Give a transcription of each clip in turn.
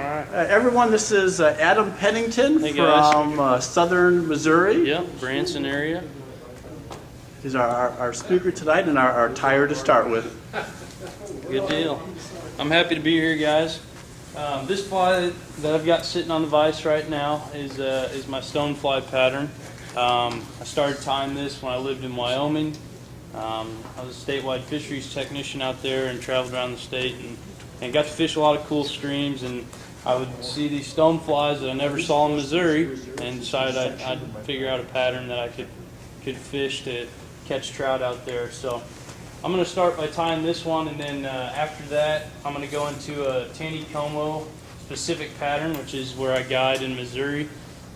right. Everyone, this is Adam Pennington Hey, guys. from southern Missouri. Yep, Branson area. He's our speaker tonight and our tire to start with. Good deal. I'm happy to be here, guys. This fly that I've got sitting on the vise right now is my stonefly pattern. I started tying this when I lived in Wyoming. I was a statewide fisheries technician out there and traveled around the state and got to fish a lot of cool streams. And I would see these stoneflies that I never saw in Missouri and decided I'd figure out a pattern that I could fish to catch trout out there. So I'm going to start by tying this one, and then after that I'm going to go into a Taneycomo specific pattern, which is where I guide in Missouri,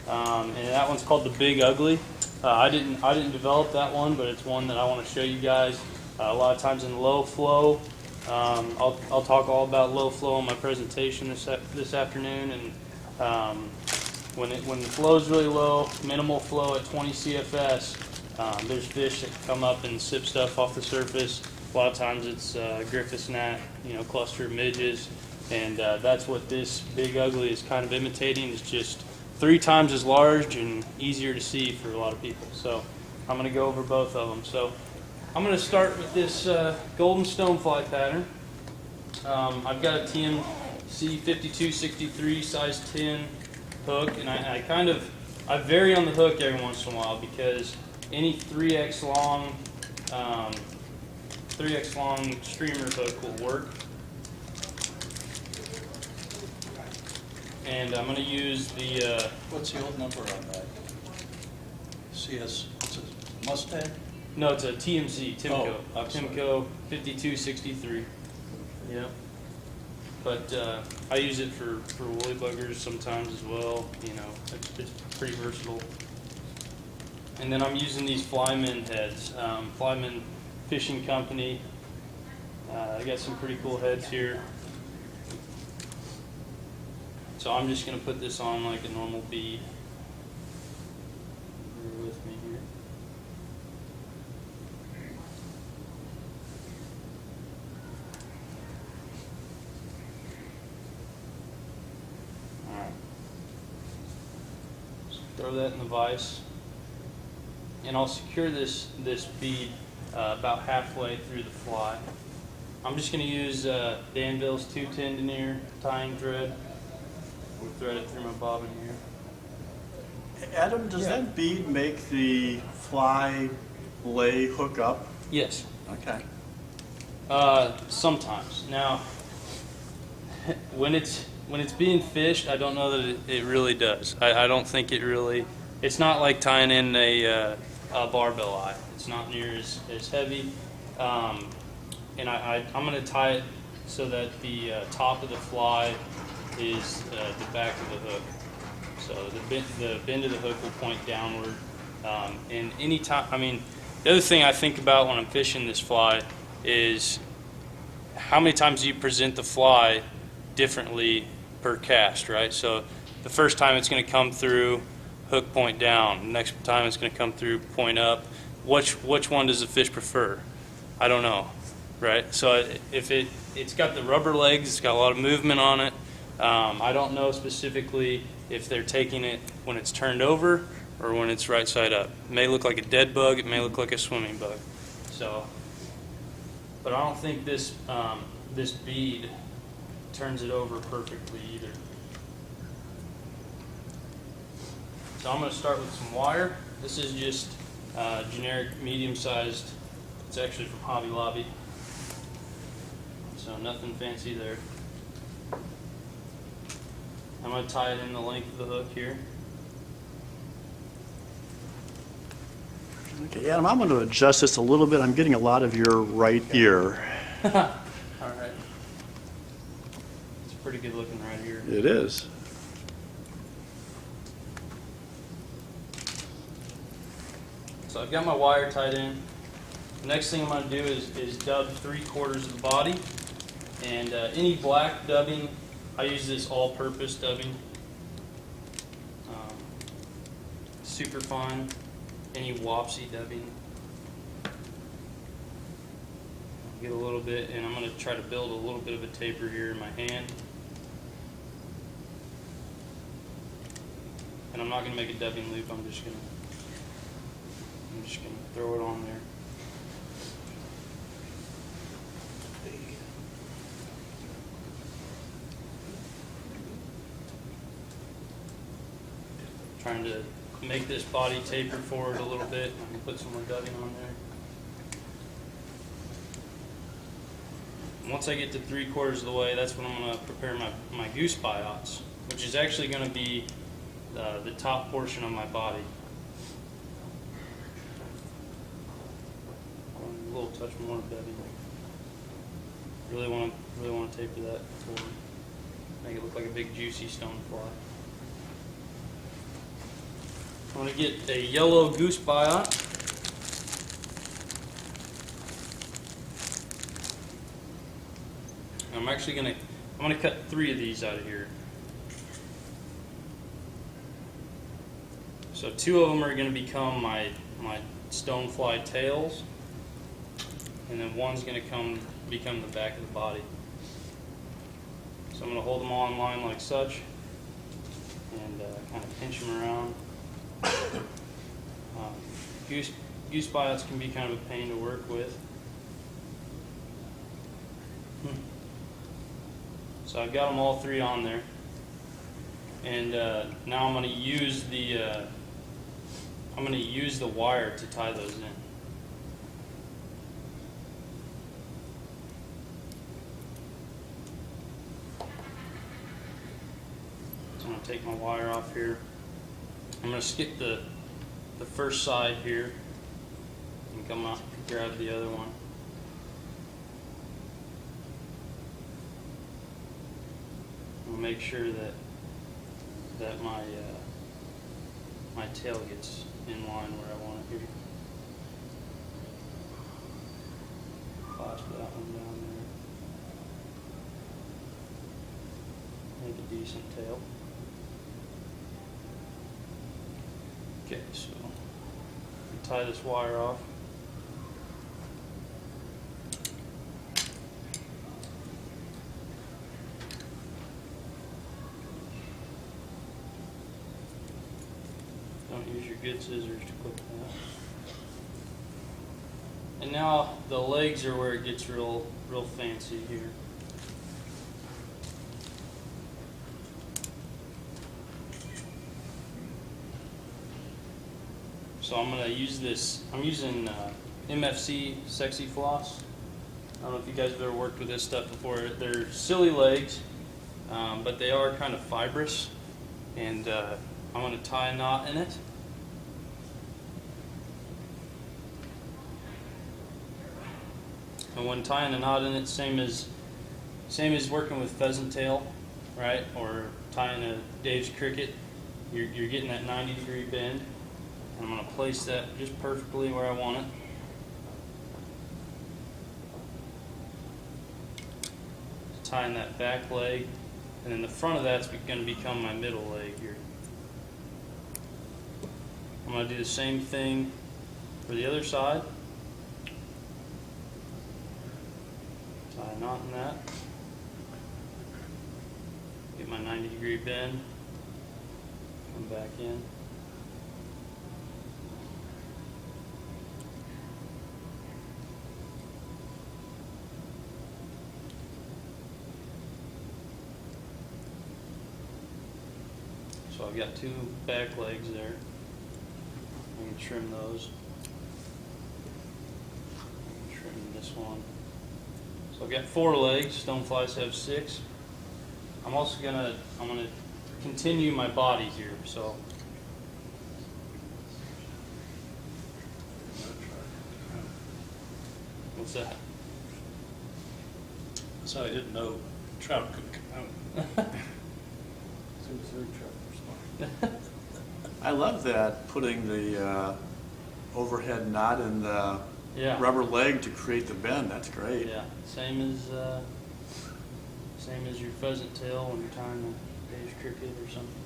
and that one's called the Big Ugly. I didn't develop that one, but it's one that I want to show you guys. A lot of times in low flow, I'll talk all about low flow in my presentation this afternoon, and when the flow is really low, minimal flow at 20 CFS, there's fish that come up and sip stuff off the surface. A lot of times it's Griffith's gnat, cluster of midges, and that's what this Big Ugly is kind of imitating. It's just 3 times as large and easier to see for a lot of people. So I'm going to go over both of them. So I'm going to start with this golden stonefly pattern. I've got a TMC 5263 size 10 hook, and I vary on the hook every once in a while because any 3x long streamer hook will work. And I'm going to use the What's the old number on that? CS, it's a Mustang? no, it's a TMZ, Timco. Oh, I'm sorry. Timco 5263. Yeah. But I use it for woolly buggers sometimes as well. It's pretty versatile. And then I'm using these Flyman heads. Flyman Fishing Company. I got some pretty cool heads here. So I'm just going to put this on like a normal bead. Bear with me here. Alright. So throw that in the vise. And I'll secure this bead about halfway through the fly. I'm just going to use Danville's 210 denier tying thread. We'll thread it through my bobbin here. Adam, does that bead make the fly lay hook up? Yes. Okay. Sometimes. Now, when it's being fished, I don't know that it really does. I don't think it really. It's not like tying in a barbell eye. It's not near as heavy. And I'm going to tie it so that the top of the fly is the back of the hook. So the bend of the hook will point downward. And any time, the other thing I think about when I'm fishing this fly is how many times do you present the fly differently per cast, right? So the first time it's going to come through, hook point down. The next time it's going to come through, point up. Which one does the fish prefer? I don't know, right? So if it's got the rubber legs, it's got a lot of movement on it. I don't know specifically if they're taking it when it's turned over or when it's right side up. It may look like a dead bug. It may look like a swimming bug. So, but I don't think this bead turns it over perfectly either. So I'm going to start with some wire. This is just generic medium-sized. It's actually from Hobby Lobby. So nothing fancy there. I'm going to tie it in the length of the hook here. Okay, Adam, I'm going to adjust this a little bit. I'm getting a lot of your right ear. All right. It's pretty good looking right here. It is. So I've got my wire tied in. The next thing I'm going to do is dub 3/4 of the body. And any black dubbing, I use this all-purpose dubbing. Super fine. Any wopsy dubbing. Get a little bit, and I'm going to try to build a little bit of a taper here in my hand. and I'm not going to make a dubbing loop. I'm just going to throw it on there. Trying to make this body taper forward a little bit. I'm going to put some more dubbing on there. And once I get to 3/4 of the way, that's when I'm going to prepare my goose biots, which is actually going to be the top portion of my body. A little touch more of dubbing. Really want to taper that forward. Make it look like a big juicy stonefly. I'm going to get a yellow goose biot. I'm actually going to cut 3 of these out of here. So 2 of them are going to become my stonefly tails, and then one's going to become the back of the body. So I'm going to hold them all in line like such, and kind of pinch them around. Goose biots can be kind of a pain to work with. So I've got them all 3 on there, and now I'm going to use the wire to tie those in. So I'm going to take my wire off here. I'm going to skip the first side here and come out and grab the other one. I'll make sure that my tail gets in line where I want it here. Clasp that one down there. Make a decent tail. Okay, so tie this wire off. Don't use your good scissors to clip that. And now the legs are where it gets real fancy here. So I'm going to use this. I'm using MFC Sexy Floss. I don't know if you guys have ever worked with this stuff before. They're silly legs, but they are kind of fibrous, and I'm going to tie a knot in it. And when tying a knot in it, same as working with pheasant tail, right? Or tying a Dave's cricket, you're getting that 90-degree bend. I'm going to place that just perfectly where I want it. Tying that back leg, and then the front of that's going to become my middle leg here. I'm going to do the same thing for the other side. Tie a knot in that. Get my 90-degree bend. Come back in. So I've got 2 back legs there. I'm going to trim those. Trim this one. So I've got 4 legs. Stoneflies have 6. I'm going to continue my body here. So what's that? So I didn't know trout could come out. I love that, putting the overhead knot in the rubber leg to create the bend. That's great. Yeah, same as your pheasant tail when you're tying a Dave's cricket or something.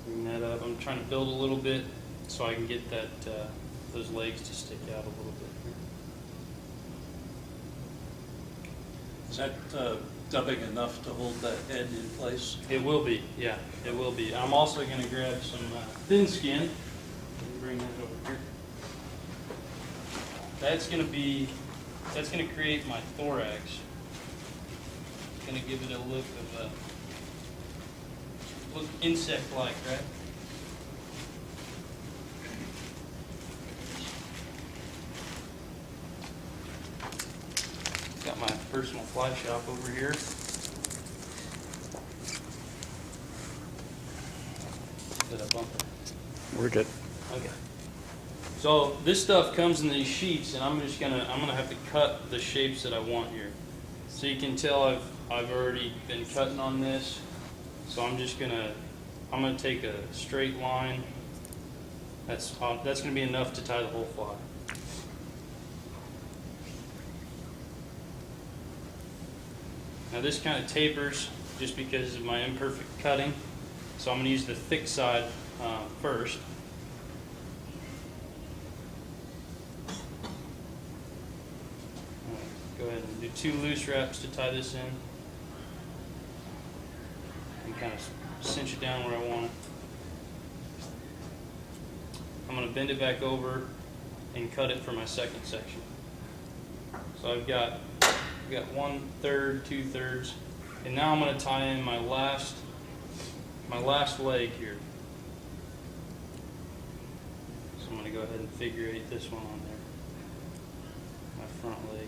Bring that up. I'm trying to build a little bit so I can get those legs to stick out a little bit here. Is that dubbing enough to hold that head in place? It will be, yeah, it will be. I'm also going to grab some thin skin. Let me bring that over here. That's going to create my thorax. It's going to give it a look of look insect-like, right? Got my personal fly shop over here. Did I bump it? We're good. Okay. So this stuff comes in these sheets, and I'm gonna have to cut the shapes that I want here. So you can tell I've already been cutting on this. So I'm gonna take a straight line. That's gonna be enough to tie the whole fly. Now this kind of tapers just because of my imperfect cutting. So I'm going to use the thick side first. Go ahead and do 2 loose wraps to tie this in. And kind of cinch it down where I want it. I'm going to bend it back over and cut it for my second section. So I've got 1/3, 2/3, and now I'm going to tie in my last leg here. So I'm going to go ahead and figure 8 this one on there, my front leg.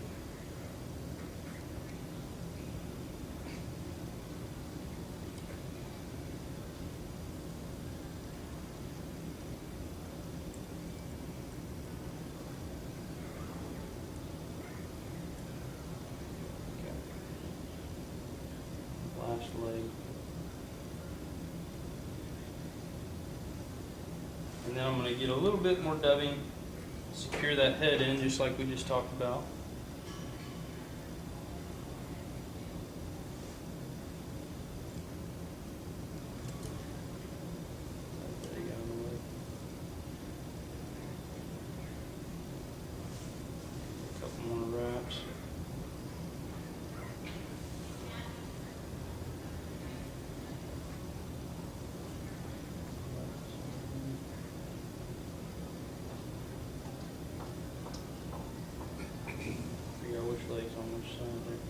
Last leg. And then I'm going to get a little bit more dubbing, secure that head in just like we just talked about. There you go, on the leg. A couple more wraps. Which leg's on which side there.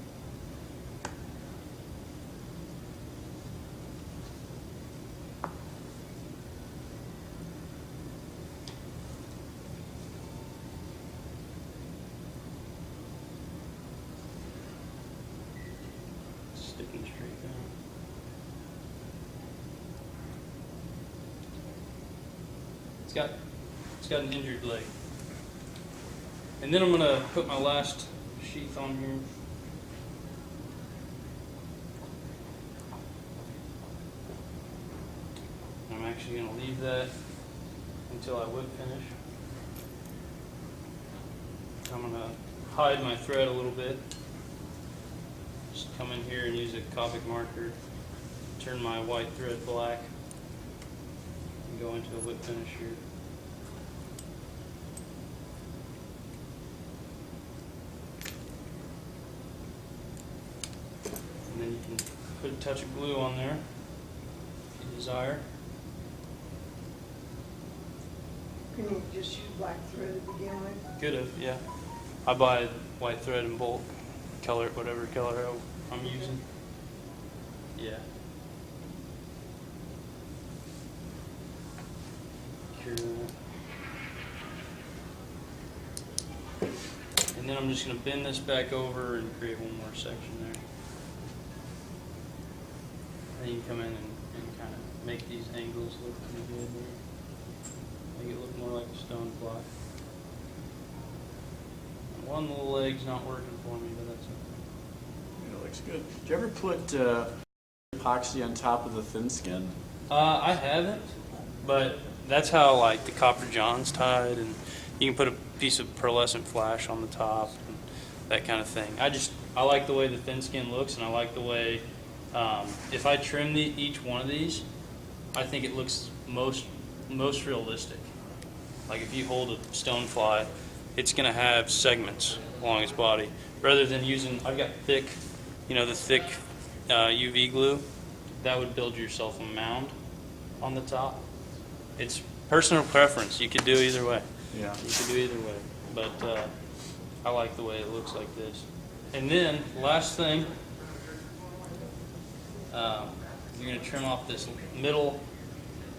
Sticking straight down. It's got an injured leg. And then I'm gonna put my last sheath on here. I'm actually going to leave that until I whip finish. I'm going to hide my thread a little bit. Just come in here and use a Copic marker, turn my white thread black, and go into a whip finish here. And then you can put a touch of glue on there if you desire. Can you just use black thread to begin with? Could have, yeah. I buy white thread in bulk, color it whatever color I'm using. Yeah. Cure that. And then I'm just going to bend this back over and create one more section there. Then you can come in and kind of make these angles look pretty good there. Make it look more like a stone fly. One little leg's not working for me, but that's okay. It looks good. Did you ever put epoxy on top of the thin skin? I haven't, but that's how like the Copper John's tied, and you can put a piece of pearlescent flash on the top and that kind of thing. I like the way the thin skin looks, and I like the way if I trim each one of these, I think it looks most realistic. Like if you hold a stone fly, it's going to have segments along its body, rather than using. I've got thick you know, the thick UV glue, that would build yourself a mound on the top. It's personal preference. You could do either way. Yeah. You could do either way. But I like the way it looks like this. And then, last thing, you're going to trim off this middle.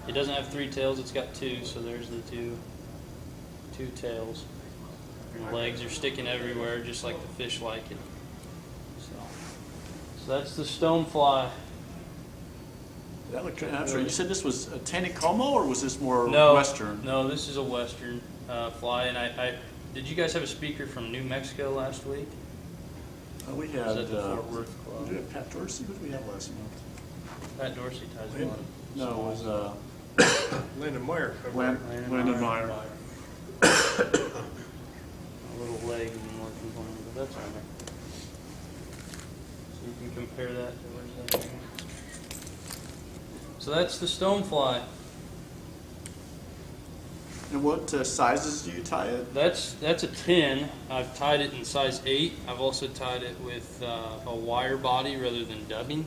It doesn't have 3 tails, it's got 2, so there's the two tails. And the legs are sticking everywhere, just like the fish like it. So that's the stonefly. That looked natural. You said this was a Taneycomo, or was this more No, Western? No, this is a Western fly. And I did you guys have a speaker from New Mexico last week? We had, Was that the Fort Worth Club? we had Pat Dorsey. What did we have last month? Pat Dorsey ties a lot of No, it was Landon Meyer. Landon Meyer. A little leg and more component, but that's all right. So you can compare that to where's that going. So that's the stonefly. And what sizes do you tie it? That's a 10. I've tied it in size 8. I've also tied it with a wire body rather than dubbing.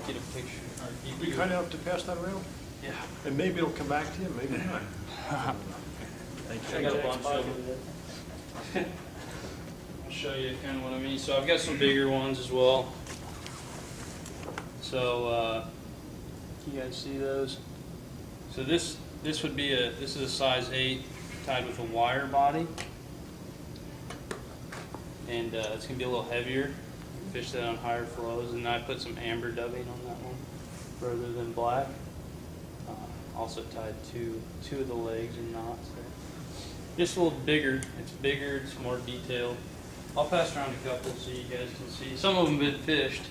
Get a picture. We kind of have to pass that around, Yeah. and maybe it'll come back to you, maybe not. I got a bunch of them. I'll show you kind of what I mean. So I've got some bigger ones as well. So can you guys see those? So this would be this is a size 8 tied with a wire body, and it's gonna be a little heavier. Fish that on higher flows, and I put some amber dubbing on that one rather than black. Also tied two of the legs in knots there. Just a little bigger. It's bigger. It's more detailed. I'll pass around a couple so you guys can see. Some of them have been fished,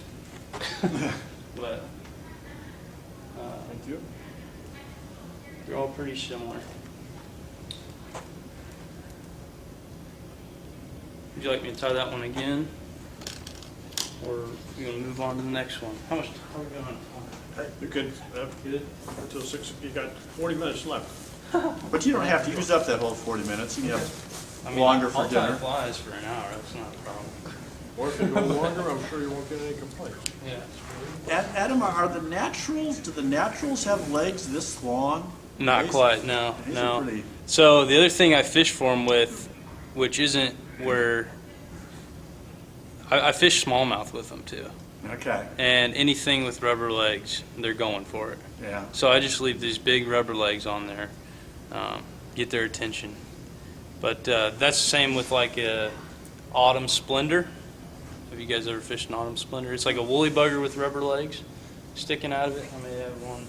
but Thank you. they're all pretty similar. Would you like me to tie that one again? Or you want to move on to the next one? How are we going? You could, Good? until 6, you got 40 minutes left. But you don't have to use up that whole 40 minutes. You can have I mean, longer for I'll tie dinner. flies for an hour. That's not a problem. Or if you go longer, I'm sure you won't get any complaints. Yeah. Adam, are the naturals, do the naturals have legs this long? Not These- quite. No. these No. are pretty- So the other thing I fish for them with, which isn't where I fish smallmouth with them too. Okay, And anything with rubber legs, they're going for it. yeah. So I just leave these big rubber legs on there, get their attention. But that's the same with like a autumn splendor. Have you guys ever fished an autumn splendor? It's like a woolly bugger with rubber legs sticking out of it. I may have one.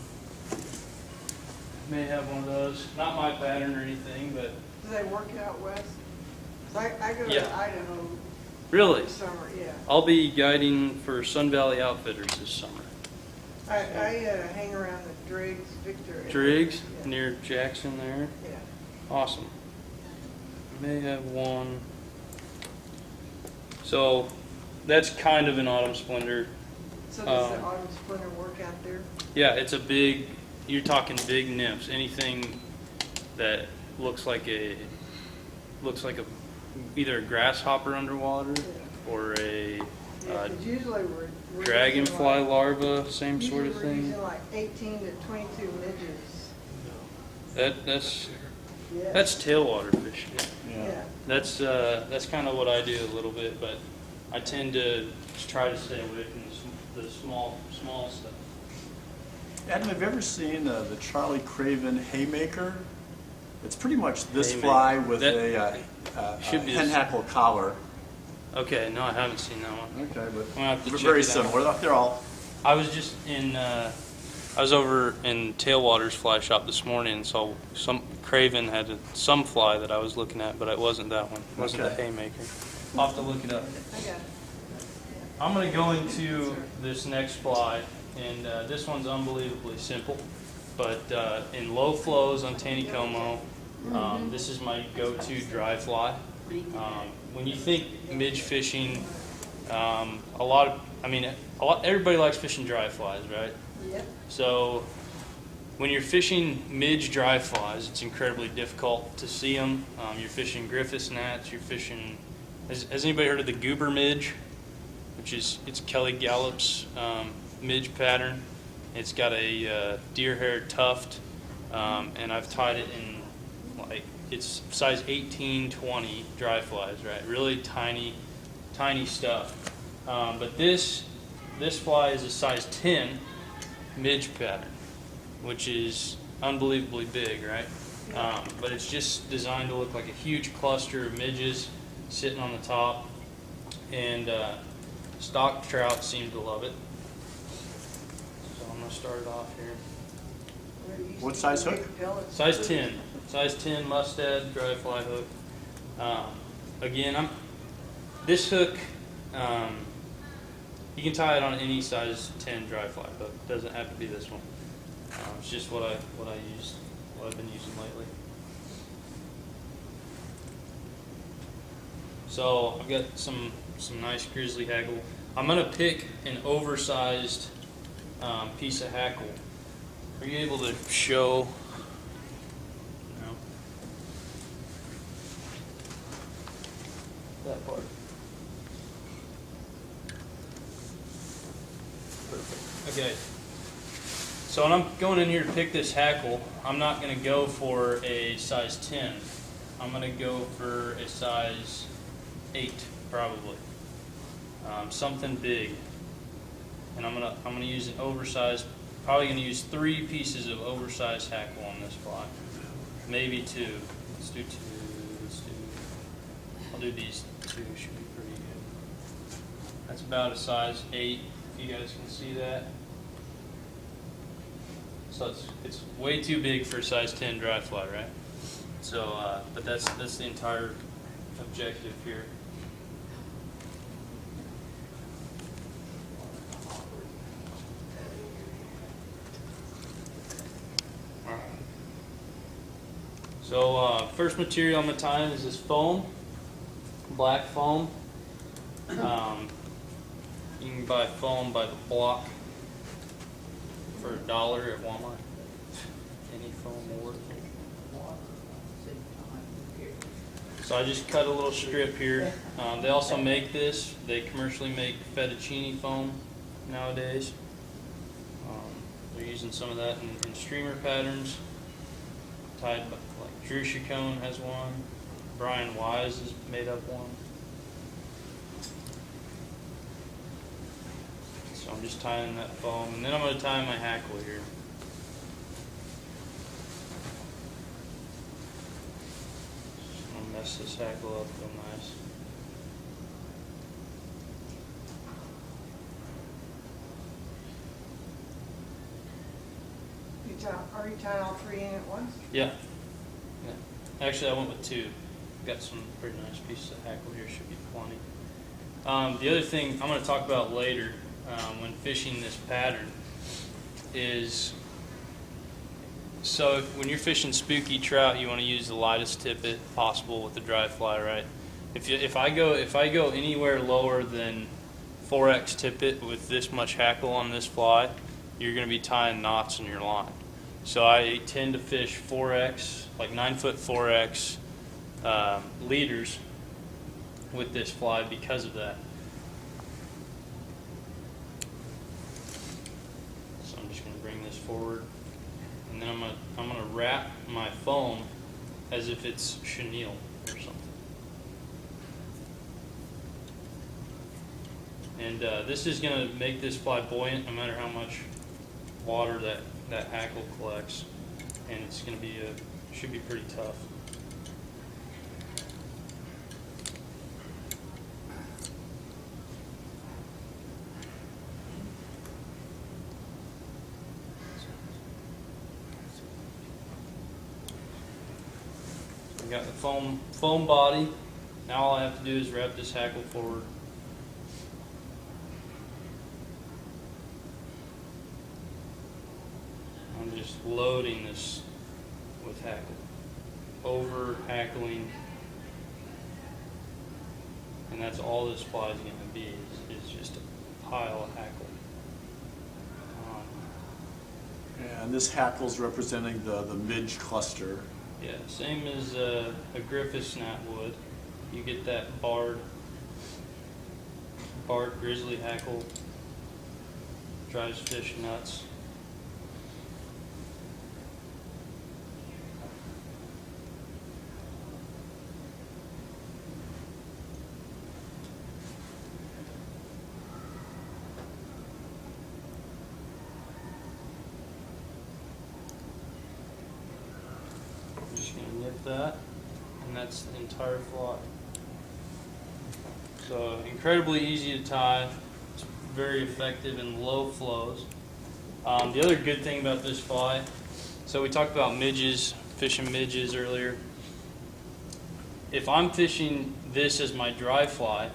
May have one of those. Not my pattern or anything, but Do they work out west? 'Cause I go Yeah. to Idaho really, this summer, yeah. I'll be guiding for Sun Valley Outfitters this summer. I hang around the Driggs, Victor. area. Driggs Yeah. near Jackson there. Yeah. Awesome. May have one. So that's kind of an autumn splendor. So does the autumn splendor work out there? Yeah, it's a big. You're talking big nymphs. Anything that looks like a either a grasshopper underwater or a Yeah, 'cause usually we're dragonfly using like, larva, same sort of usually we're thing. using like 18 to 22 midges. Yeah. That's tailwater fishing. Yeah. That's kind of what I do a little bit, but I tend to just try to stay away from the small stuff. Adam, have you ever seen the Charlie Craven haymaker? It's pretty much this Haymaker. fly with That a should be hen hackle collar. Okay, no, I haven't seen that one. Okay, I'm but gonna have to they're check very it out. similar. They're all. I was just in. I was over in Tailwater's fly shop this morning, and saw some Craven had some fly that I was looking at, but it wasn't that one. It wasn't Okay. the haymaker. I'll have to look it up. I got it. I'm going to go into this next fly, and this one's unbelievably simple. But in low flows on Taneycomo, this is my go-to dry fly. When you think midge fishing, everybody likes fishing dry flies, right? Yep. So when you're fishing midge dry flies, it's incredibly difficult to see them. You're fishing Griffiths gnats. You're fishing. Has anybody heard of the goober midge? which is it's Kelly Gallup's midge pattern. It's got a deer hair tuft, and I've tied it in like it's size 18, 20 dry flies, right? Really tiny stuff. But this fly is a size 10 midge pattern, which is unbelievably big, right? But it's just designed to look like a huge cluster of midges sitting on the top, and stock trout seem to love it. So I'm going to start it off here. What size hook? Size 10. Size 10 mustad dry fly hook. Again, this hook, you can tie it on any size 10 dry fly hook. It doesn't have to be this one. It's just what I've been using lately. So I've got some nice grizzly hackle. I'm gonna pick an oversized piece of hackle. Are you able to show? No. That part. Perfect. Okay. So when I'm going in here to pick this hackle, I'm not going to go for a size 10. I'm going to go for a size 8, probably. Something big. And I'm gonna use an oversized. Probably going to use 3 pieces of oversized hackle on this fly, maybe 2. Let's do 2. I'll do these 2. Should be pretty good. That's about a size 8. If you guys can see that. So it's way too big for a size 10 dry fly, right? So, but that's the entire objective here. All right. So first material I'm gonna tie in is this foam, black foam. You can buy foam by the block for $1 at Walmart. Any foam will work. So I just cut a little strip here. They also make this. They commercially make fettuccine foam nowadays. They're using some of that in streamer patterns. Tied by, like Drew Chacon has one. Brian Wise has made up one. So I'm just tying that foam, and then I'm going to tie my hackle here. Just going to mess this hackle up real nice. Are you tying all 3 in at once? Yeah. Actually, I went with 2. Got some pretty nice pieces of hackle here. Should be plenty. The other thing I'm going to talk about later when fishing this pattern is, so when you're fishing spooky trout, you want to use the lightest tippet possible with the dry fly, right? If I go anywhere lower than 4x tippet with this much hackle on this fly, you're going to be tying knots in your line. So I tend to fish 4x, like 9-foot 4x leaders with this fly because of that. So I'm just going to bring this forward, and then I'm going to wrap my foam as if it's chenille or something. And this is going to make this fly buoyant no matter how much water that hackle collects, and it's going to be should be pretty tough. So we got the foam body. Now all I have to do is wrap this hackle forward. I'm just loading this with hackle, over hackling, and that's all this fly is going to be is just a pile of hackle. And this hackle's representing the midge cluster. Yeah, same as a Griffith snapwood. You get that barred bark, grizzly hackle, drives fish nuts. I'm just going to nip that, and that's the entire fly. So incredibly easy to tie. It's very effective in low flows. The other good thing about this fly, so we talked about midges, fishing midges earlier. If I'm fishing this as my dry fly,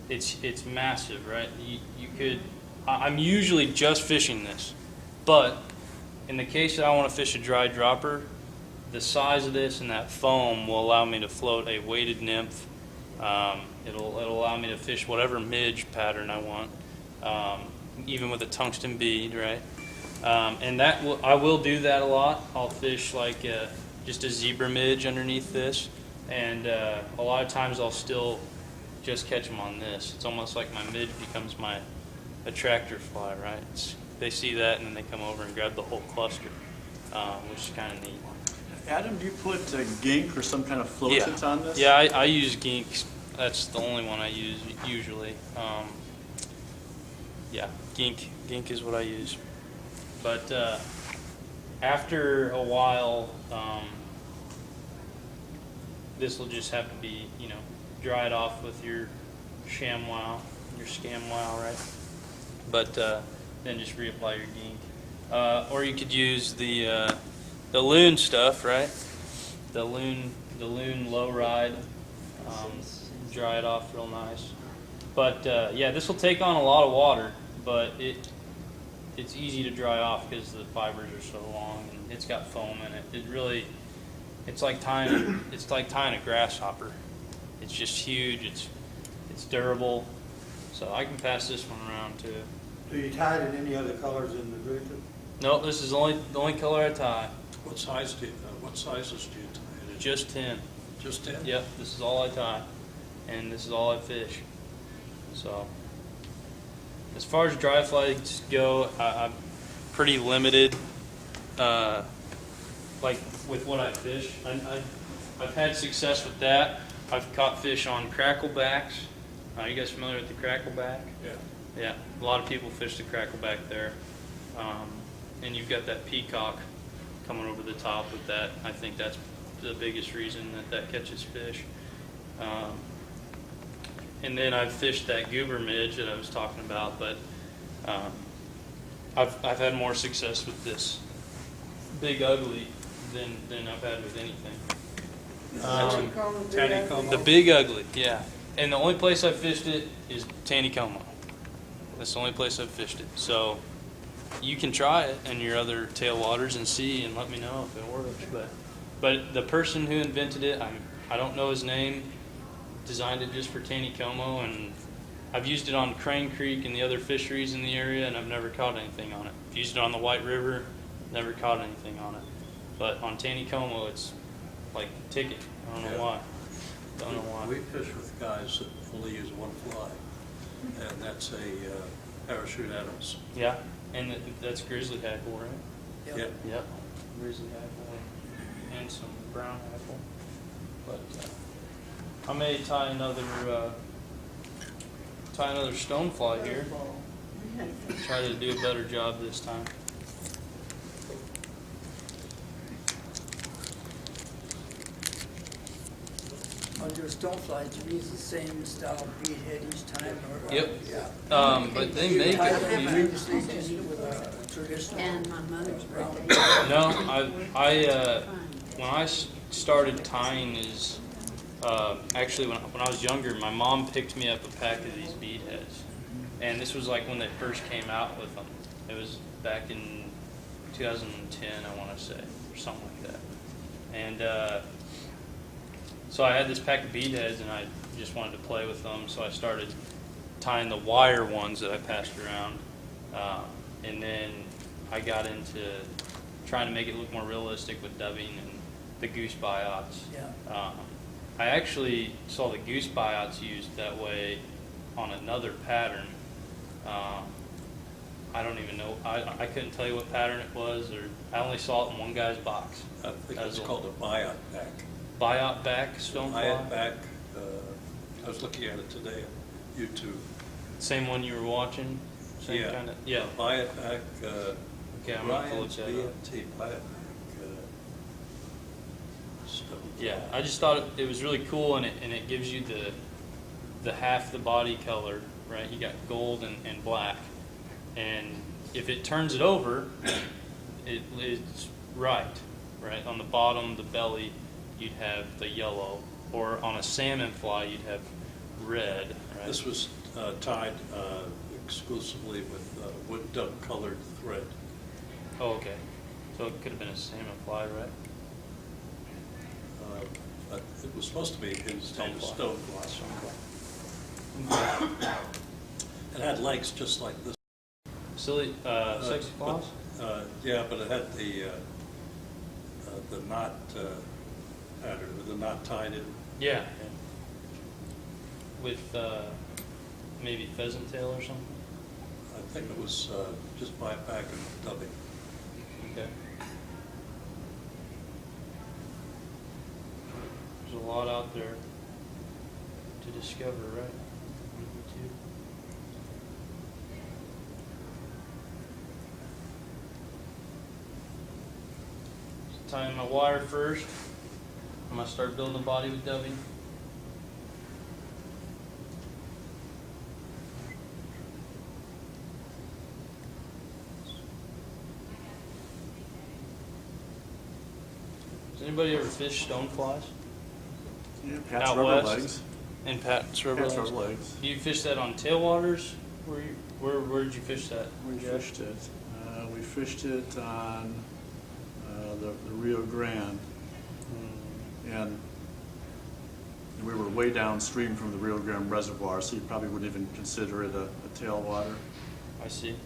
it's massive, right? You could, I'm usually just fishing this, but in the case that I want to fish a dry dropper, the size of this and that foam will allow me to float a weighted nymph. It'll allow me to fish whatever midge pattern I want, even with a tungsten bead, right? And I will do that a lot. I'll fish like just a zebra midge underneath this, and a lot of times I'll still just catch them on this. It's almost like my midge becomes my attractor fly, right? They see that and then they come over and grab the whole cluster, which is kind of neat. Adam, do you put gink or some kind of floatant on this? Yeah, I use gink. That's the only one I use usually. Yeah, gink is what I use. But after a while, this will just have to be, dried off with your ShamWow, your ScamWow, right? But then just reapply your gink. Or you could use the loon stuff, right? The loon low ride. Dry it off real nice. But yeah, this will take on a lot of water, but it's easy to dry off because the fibers are so long and it's got foam in it. It's like tying a grasshopper. It's just huge. It's durable. So I can pass this one around too. Do you tie it in any other colors in the group? No, this is the only color I tie. What sizes do you tie it in? Just 10. Just 10? Yep, this is all I tie, and this is all I fish. So, as far as dry flies go, I'm pretty limited, like with what I fish. I've had success with that. I've caught fish on cracklebacks. Are you guys familiar with the crackleback? Yeah. Yeah, a lot of people fish the crackleback there. And you've got that peacock coming over the top with that. I think that's the biggest reason that catches fish. And then I've fished that goober midge that I was talking about, but I've had more success with this big ugly than I've had with anything. Taneycomo. The big ugly, yeah. And the only place I've fished it is Taneycomo. That's the only place I've fished it. So you can try it in your other tailwaters and see, and let me know if it works. But the person who invented it, I don't know his name, designed it just for Taneycomo, and I've used it on Crane Creek and the other fisheries in the area, and I've never caught anything on it. I've used it on the White River, never caught anything on it. But on Taneycomo, it's like a ticket. I don't know why. Don't know why. We fish with guys that only use one fly, and that's a parachute Adams. Yeah, and that's grizzly hackle, right? Yep. Yep. Grizzly hackle and some brown hackle. But I may tie another stonefly here. Try to do a better job this time. On your stonefly, do you use the same style bead head each time? Or, Yep. Yeah. But they make I it. previously just with a traditional. And my mother's birthday. No, when I started tying is actually when I was younger, my mom picked me up a pack of these bead heads, and this was like when they first came out with them. It was back in 2010, I want to say, or something like that. And so I had this pack of bead heads, and I just wanted to play with them. So I started tying the wire ones that I passed around, and then I got into trying to make it look more realistic with dubbing and the goose buyouts. Yeah. I actually saw the goose buyouts used that way on another pattern. I don't even know. I couldn't tell you what pattern it was, or I only saw it in one guy's box. I think it's called a biot back. Biot back stonefly. Biot back, I was looking at it today on YouTube. Same one you were watching. Same Yeah. kind of. Yeah. Biot back, Okay, I'm gonna have to look that up. BMT, biot back. Stone Yeah, fly. I just thought it was really cool, and it gives you the half the body color, right? You got gold and black, and if it turns it over, it's right on the bottom, the belly, you'd have the yellow, or on a salmon fly, you'd have red. Right? This was tied exclusively with wood duck colored thread. Oh, okay. So it could have been a salmon fly, right? But it was supposed to be in Stone fly. stone fly. It had legs just like this. Silly, sexy But, flies? yeah, but it had the knot pattern, with the knot tied in. Yeah. With maybe pheasant tail or something? I think it was just biot back and dubbing. Okay. There's a lot out there to discover, right? On YouTube. So tying my wire first. I'm gonna start building the body with dubbing. Does anybody ever fish stoneflies? Yeah, Pat's Out rubber west? legs. In Pat's River? Pat's rubber legs. Do you fish that on tailwaters? Where did you fish that? We Jeff? fished it. We fished it on the Rio Grande, and we were way downstream from the Rio Grande Reservoir, so you probably wouldn't even consider it a tailwater. I see.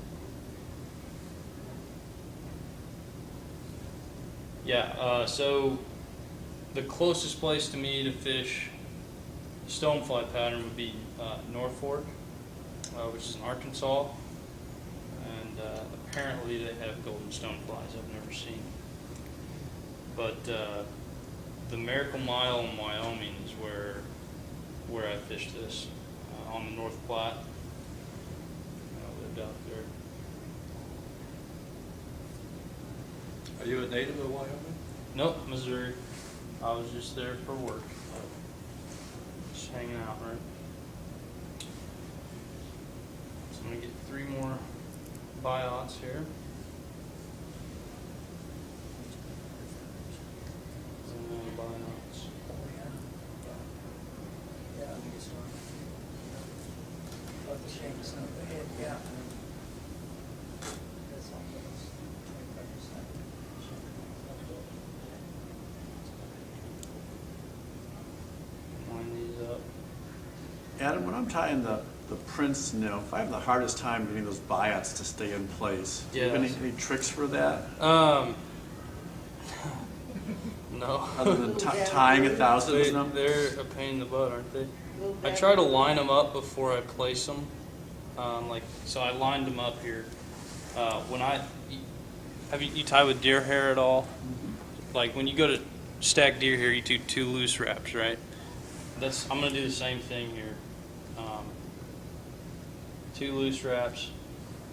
Yeah, so the closest place to me to fish stonefly pattern would be North Fork, which is in Arkansas, and apparently they have golden stoneflies I've never seen. But the Miracle Mile in Wyoming is where I fished this, on the North Platte. I lived out there. Are you a native of Wyoming? Nope, Missouri. I was just there for work. Just hanging out, right? So I'm gonna get 3 more biots here. And then biots. Yeah, I think it's about the shanks on the head, yeah. That's almost 25%. Line these up. Adam, when I'm tying the Prince nymph, I have the hardest time getting those biots to stay in place. Do you have Yes. any tricks for that? No. Other than tying 1,000 of them? They're a pain in the butt, aren't they? I try to line them up before I place them. So I lined them up here. Have you tie with deer hair at all? Like when you go to stack deer hair, you do 2 loose wraps, right? I'm gonna do the same thing here. 2 loose wraps,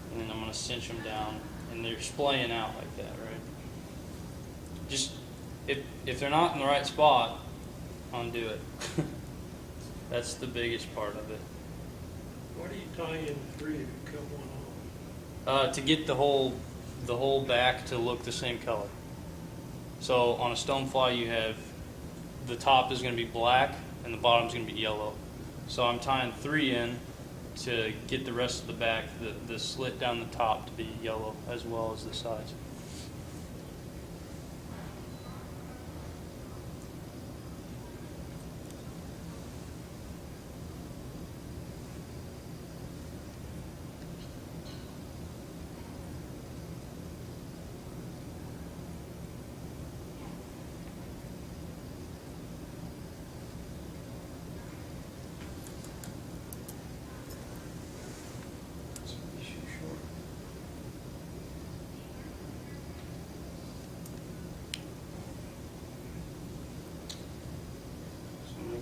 and then I'm gonna cinch them down, and they're splaying out like that, right? Just if they're not in the right spot, undo it. That's the biggest part of it. Why do you tie in 3 if you cut one off? To get the whole back to look the same color. So on a stonefly, you have the top is going to be black and the bottom is going to be yellow. So I'm tying 3 in to get the rest of the back, the slit down the top, to be yellow as well as the sides.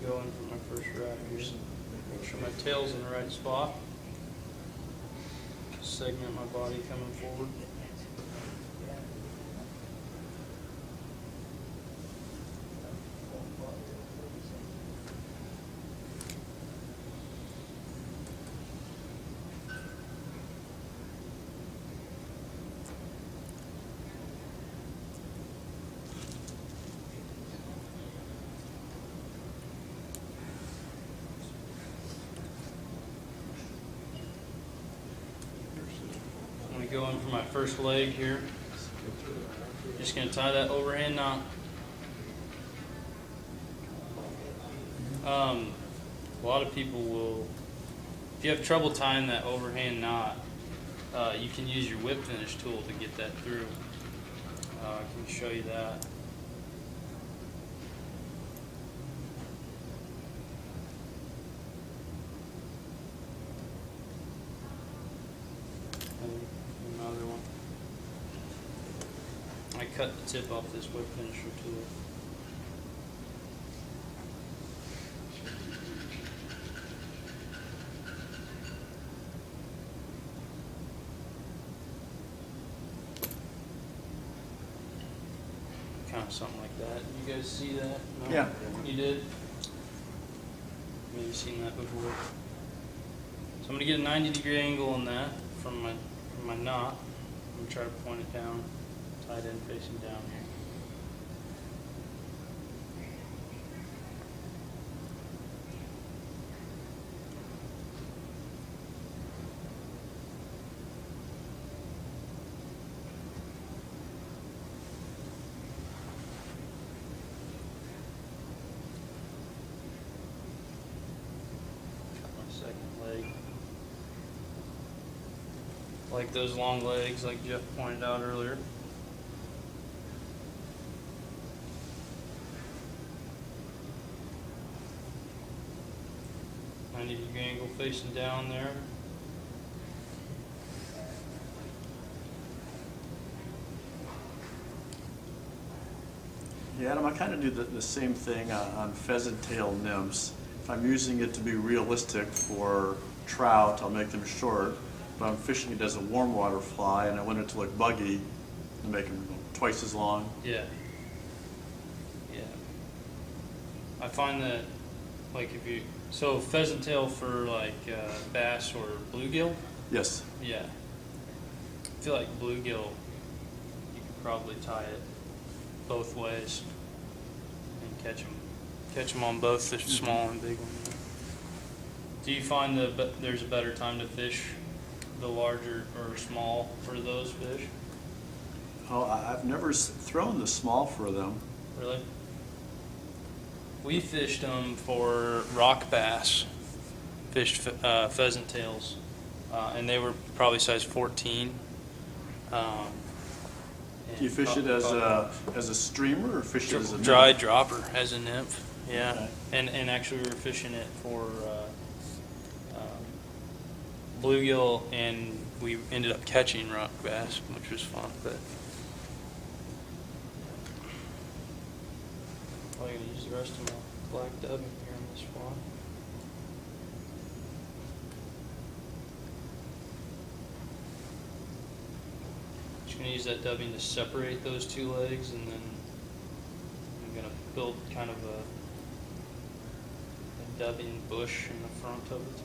go in for my first wrap here. Make sure my tail's in the right spot. Segment my body coming forward. I'm going to go in for my first leg here. Just going to tie that overhand knot. A lot of people will, if you have trouble tying that overhand knot, you can use your whip finish tool to get that through. I can show you that. And another one. I cut the tip off this whip finisher tool. Kind of something like that. You guys see that? No? Yeah. You did? Maybe seen that before. So I'm going to get a 90-degree angle on that from my knot. I'm going to try to point it down, tied in facing down here. My second leg. Like those long legs, like Jeff pointed out earlier. Degree angle facing down there. Yeah, Adam, I kind of do the same thing on pheasant tail nymphs. If I'm using it to be realistic for trout, I'll make them short. But I'm fishing it as a warm water fly, and I want it to look buggy, and make them twice as long. Yeah. Yeah. I find that, like, if you, so pheasant tail for like bass or bluegill. Yes. Yeah. I feel like bluegill, you could probably tie it both ways and catch them on both the small and big one. Do you find that there's a better time to fish the larger or small for those fish? Oh, I've never thrown the small for them. Really? We fished them for rock bass, fished pheasant tails, and they were probably size 14. Do you fish it as a streamer or fish it as a dry nymph? dropper as a nymph? Yeah, Okay. and actually we were fishing it for bluegill, and we ended up catching rock bass, which was fun. But I'm gonna use the rest of my black dubbing here on this one. Just gonna use that dubbing to separate those two legs, and then I'm gonna build kind of a dubbing bush in the front of it.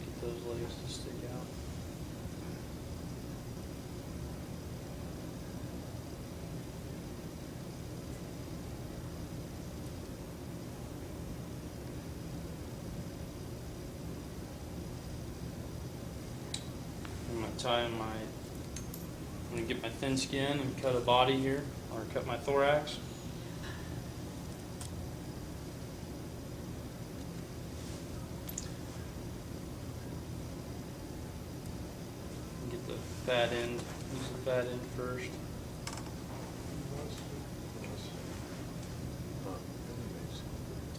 Get those legs to stick out. I'm gonna get my thin skin and cut a body here, or cut my thorax. And get the fat end, use the fat end first.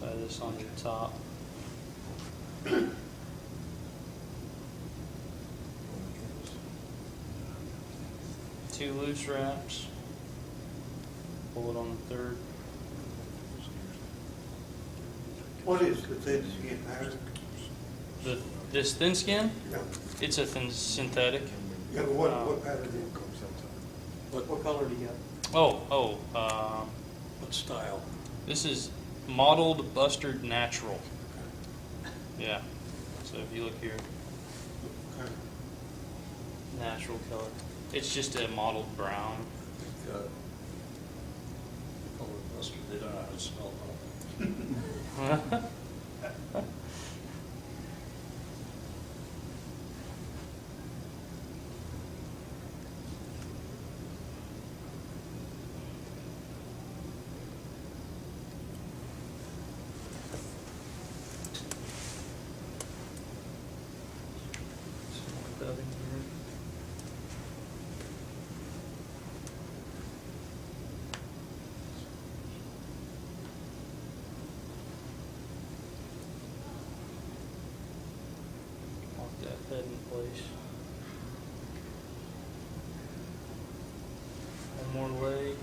Tie this on your top. Two loose wraps. Pull it on the third. What is the thin skin pattern? This thin skin, Yeah, it's a thin synthetic. yeah, but what pattern is it? What color do you got? What style? This is mottled bustard natural. Yeah. So if you look here, Okay. natural color. It's just a mottled brown. Color mustard, they don't know how to smell it. Lock that head in place. One more leg.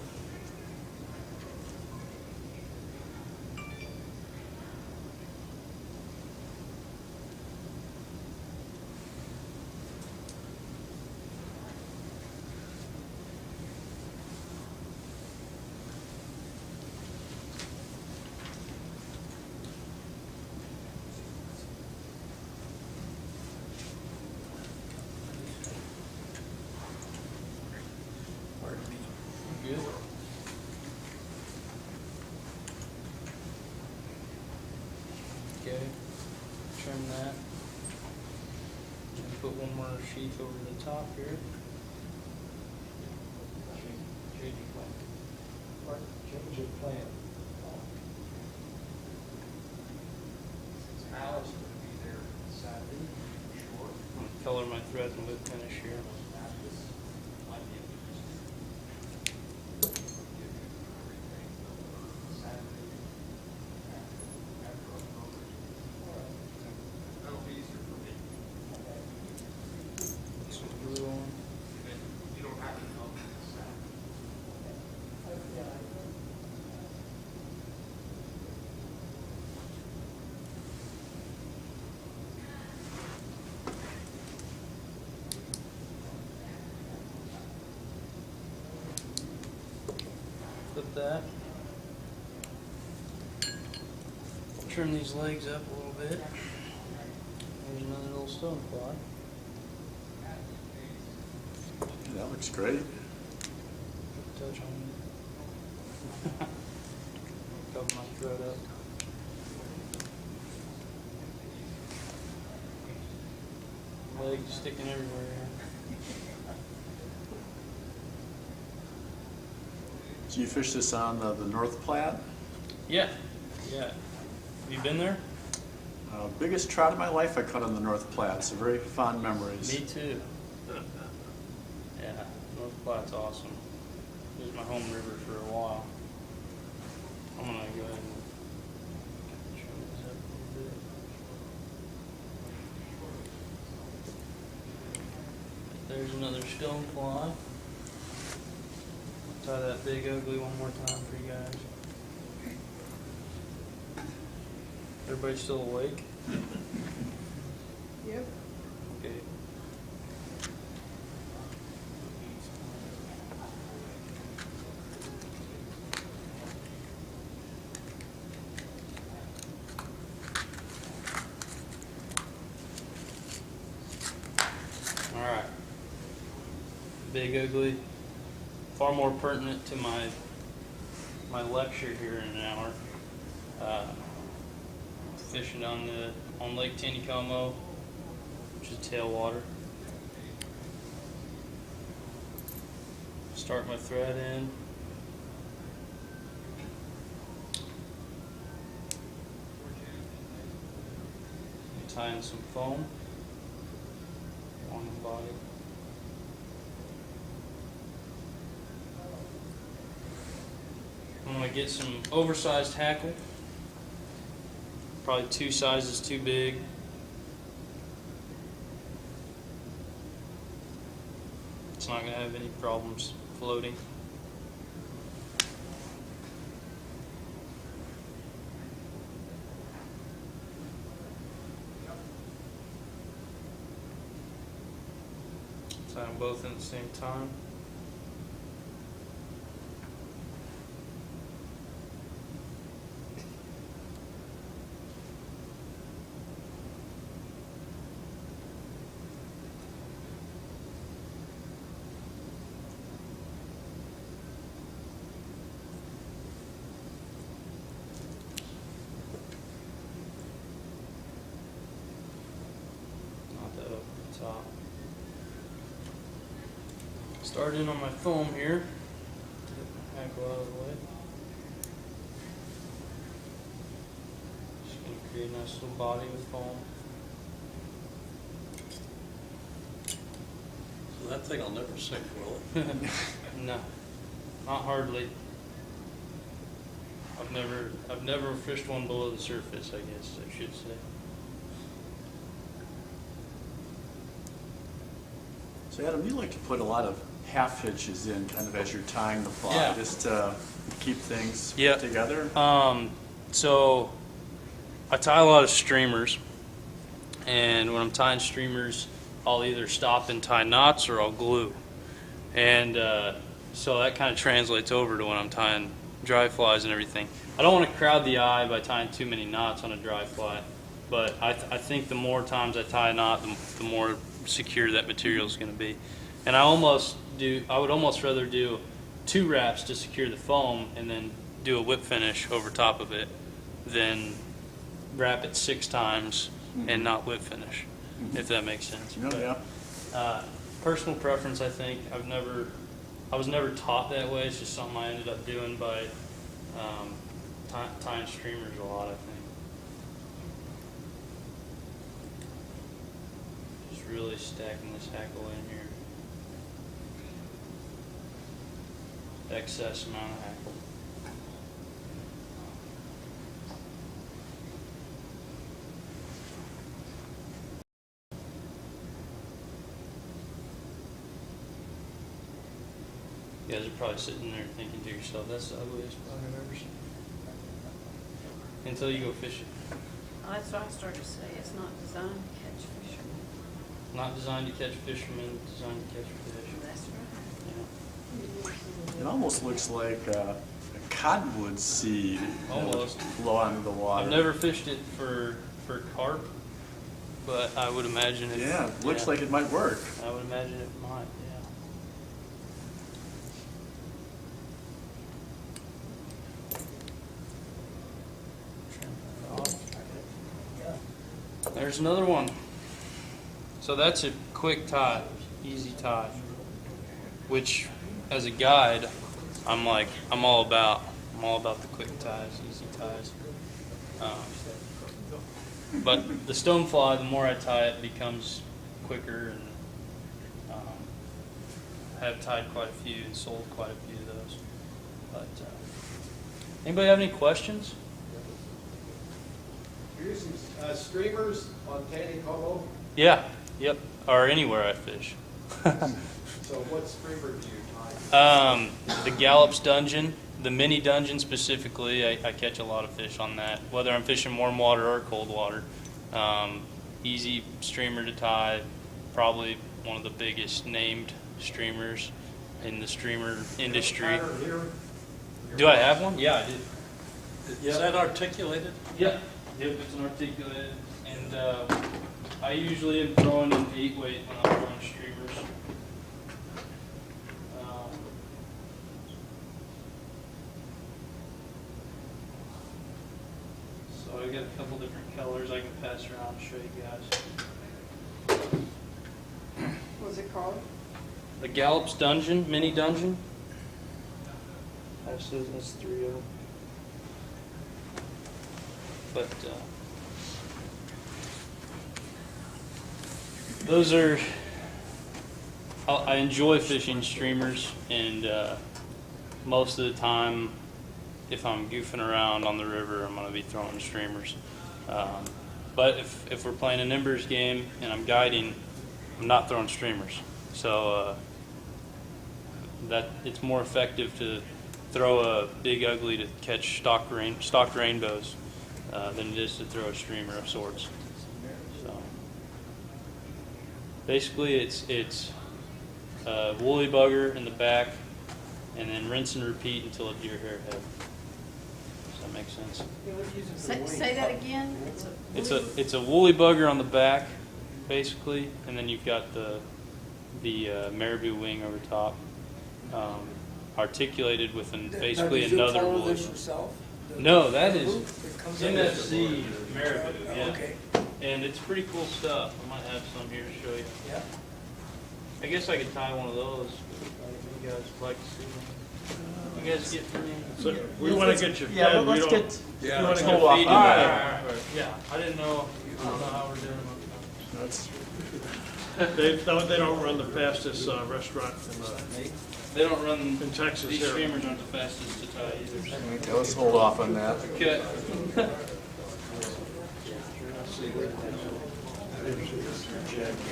Pardon me. Good. Okay. Trim that. And put one more sheath over the top here. Change of plan. Alice would be there Saturday, sure. I'm gonna color my thread and whip finish here. That'll be easier for me. Put some glue on. You don't have to help me Saturday. Flip that. Trim these legs up a little bit. There's another little stone fly. That looks great. Touch on it. Cover my thread up. Legs sticking everywhere here. So you fish this on the North Platte? Yeah, yeah. Have you been there? Biggest trout of my life I caught on the North Platte, so very fond memories. Me too. Yeah, North Platte's awesome. It was my home river for a while. I'm gonna go ahead and trim this up a little bit. There's another stonefly. Tie that big ugly one more time for you guys. Everybody still awake? Yep. Okay. All right. Big ugly. Far more pertinent to my lecture here in an hour. Fishing on Lake Taneycomo, which is tailwater. Start my thread in. Tie in some foam along the body. I'm going to get some oversized hackle, probably 2 sizes too big. It's not going to have any problems floating. tie them both in at the same time. Not that up at the top. Start in on my foam here. Get my hackle out of the way. Just gonna create a nice little body with foam. So that thing will never sink, will it? No, not hardly. I've never fished one below the surface, I guess I should say. So Adam, you like to put a lot of half hitches in kind of as you're tying the fly, Yeah. just to keep things Yeah. together? So I tie a lot of streamers, and when I'm tying streamers, I'll either stop and tie knots or I'll glue. And so that kind of translates over to when I'm tying dry flies and everything. I don't want to crowd the eye by tying too many knots on a dry fly, but I think the more times I tie a knot, the more secure that material is going to be. And I would almost rather do 2 wraps to secure the foam and then do a whip finish over top of it than wrap it 6 times and not whip finish, if that makes sense. Yeah, But, yeah. personal preference, I think. I was never taught that way. It's just something I ended up doing by tying streamers a lot, I think. Just really stacking this hackle in here. Excess amount of hackle. You guys are probably sitting there thinking to yourself, that's the ugliest bug I've ever seen. Until you go fishing. That's what I started to say, it's not designed to catch fishermen. Not designed to catch fishermen, designed to catch fish. That's right. Yeah. It almost looks like a cottonwood seed that would Almost. blow onto the water. I've never fished it for carp, but I would imagine it. Yeah, it looks like it might work. I would imagine it might, yeah. There's another one. So that's a quick tie, easy tie, which as a guide, I'm all about the quick ties, easy ties. But the stonefly, the more I tie it, becomes quicker, and I have tied quite a few and sold quite a few of those. But anybody have any questions? You're using streamers on Tanning Cove, Yeah, yep, or anywhere I fish. so what streamer do you tie? The Gallops Dungeon, the mini dungeon specifically, I catch a lot of fish on that, whether I'm fishing warm water or cold water. Easy streamer to tie, probably one of the biggest named streamers in the streamer industry. Pattern here? Do I have one? Yeah, I do. Is that articulated? Yep, it's an articulated, and I usually am throwing an 8-weight when I'm throwing streamers. So I got a couple different colors I can pass around and show you guys. What's it called? The Gallops Dungeon, mini dungeon. Actually, that's 3 of them. But those are, I enjoy fishing streamers, and most of the time, if I'm goofing around on the river, I'm going to be throwing streamers. But if we're playing a Nimbers game and I'm guiding, I'm not throwing streamers. So that it's more effective to throw a big ugly to catch stocked rainbows than it is to throw a streamer of sorts. So basically, it's woolly bugger in the back, and then rinse and repeat until a deer hair head. Does that make sense? Say that again? It's a woolly bugger on the back, basically, and then you've got the marabou wing over top, articulated with basically Now, did another you color woolly. this yourself? No, that is It comes up- MFC marabou, yeah. Okay, And it's pretty cool stuff. I might have some here to show you. yeah. I guess I could tie one of those. If you guys would like to see one. You guys get for me? So we want to get you Yeah, fed, but we let's don't. get. Yeah, You want let's to hold go off feed on you? that. All right. Yeah, I don't know how we're doing on time. They don't run the fastest restaurant They don't run, in Texas these here. streamers aren't the fastest to tie either. Okay, let's hold off on that. Okay.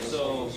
So,